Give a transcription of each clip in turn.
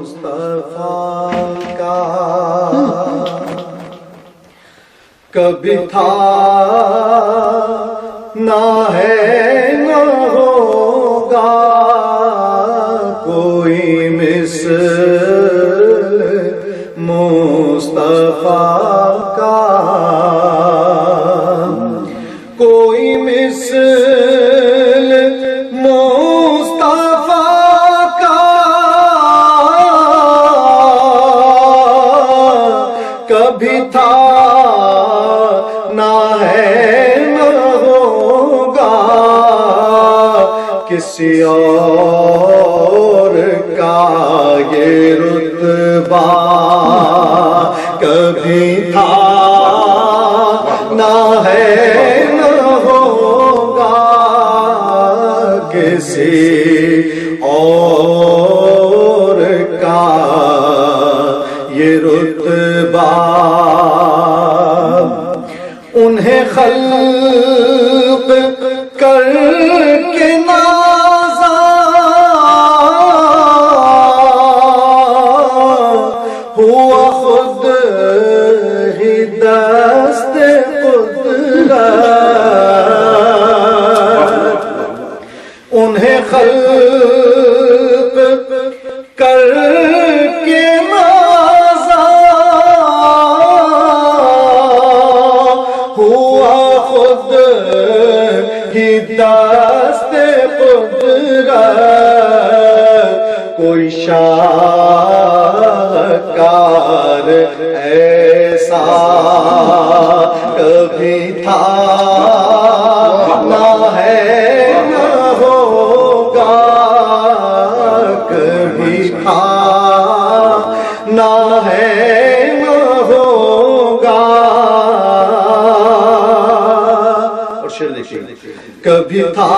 مصطفیٰ کا کبھی تھا نہ ہے نہ ہوگا کوئی مثل مصطفیٰ کا، کوئی مثل مصطفیٰ کا کبھی تھا نہ ہے نہ ہوگا کسی اور کا یہ رتبہ، کبھی تھا نہ ہے نہ ہوگا کسی اور کا یہ رتبہ، انہیں خلق کر کے نازا ہوا خود ہی دست قدرت، انہیں خلق کر کے نازا ہوا خود ہی دست قدرت، کوئی شاہکار ایسا کبھی تھا نہ ہے نہ ہوگا، کبھی تھا نہ ہے نہ ہوگا، اور شعر دیکھیے، کبھی تھا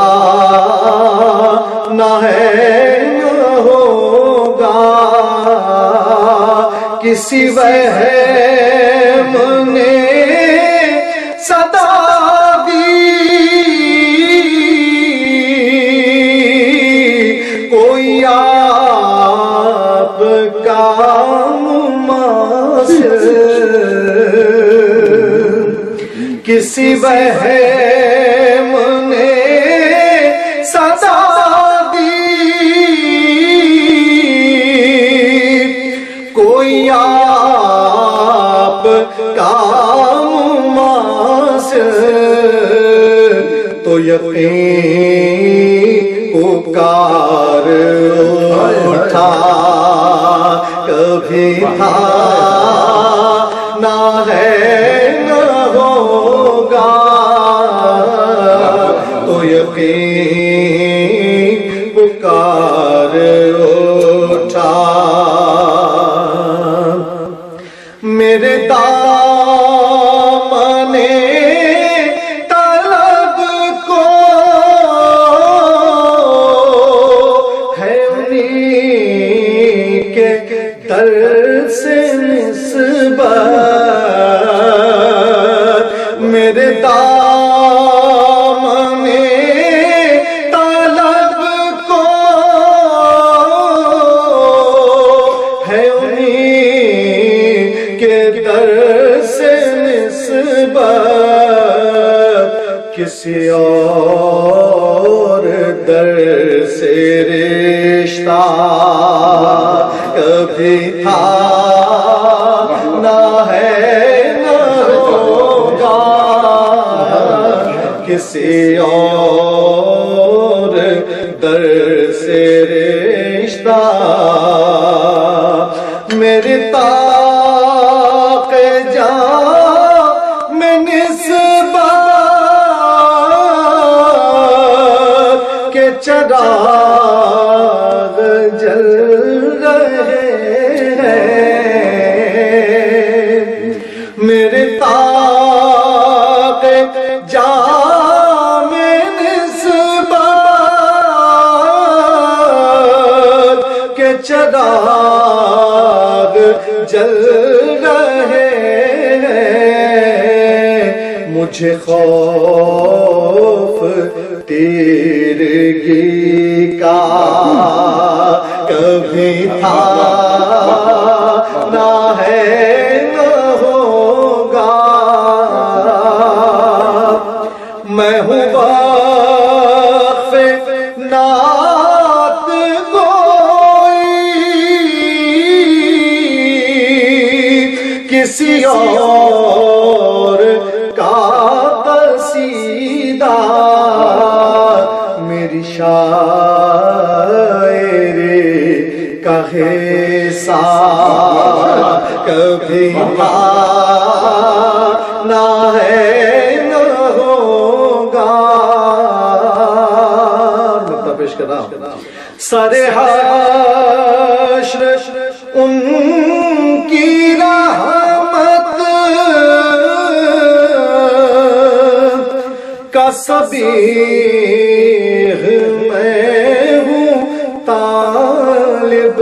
نہ ہے نہ ہوگا کسی وہم نے صدا دی، کوئی آپ کا مماثل کسی وہم نے صدا دی، کوئی آپ کا مماثل تو یقین پکار اٹھا کبھی تھا نہ ہے نہ ہوگا تو یقین پکار اٹھا، میرے دامن طلب کو ہے انہیں کے در سے نسبت، میرے دامن طلب کو ہے انہیں کے در سے نسبت، کسی اور در سے رشتہ کبھی تھا نہ ہے نہ ہوگا کسی اور در سے رشتہ، میرے طاق جاں میں نسبت کے چراغ جل رہے ہیں، میرے طاق جاں میں نسبت کے چراغ جل رہے ہیں، مجھے خوف تیرگی کا کبھی تھا نہ ہے نہ ہوگا، میں ہوں وقف نعت گوئی، کسی اور کا قصیدہ میری شاعری کا حصہ کبھی تھا نہ ہے نہ ہوگا۔ نقطہ پیش کر رہا ہوں۔ سر حشر ان کی رحمت کا صبیغ میں ہوں طالب،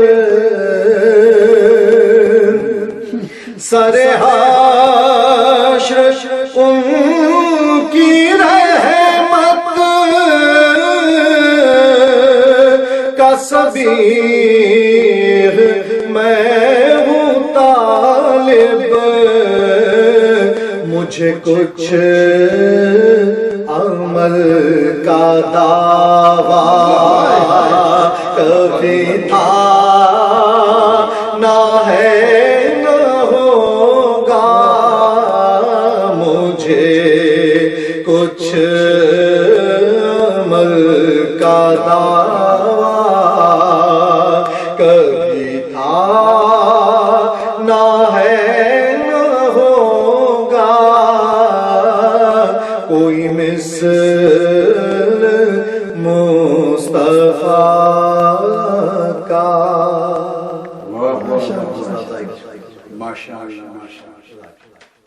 سر حشر ان کی رحمت کا صبیغ میں ہوں طالب، مجھے کچھ عمل کا دعویٰ کبھی تھا نہ ہے نہ ہوگا، مجھے کچھ عمل کا دعویٰ کبھی تھا نہ ہے نہ ہوگا، کوئی مثل مصطفیٰ کا۔ ماشاء اللہ، ماشاء اللہ،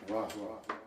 واہ واہ۔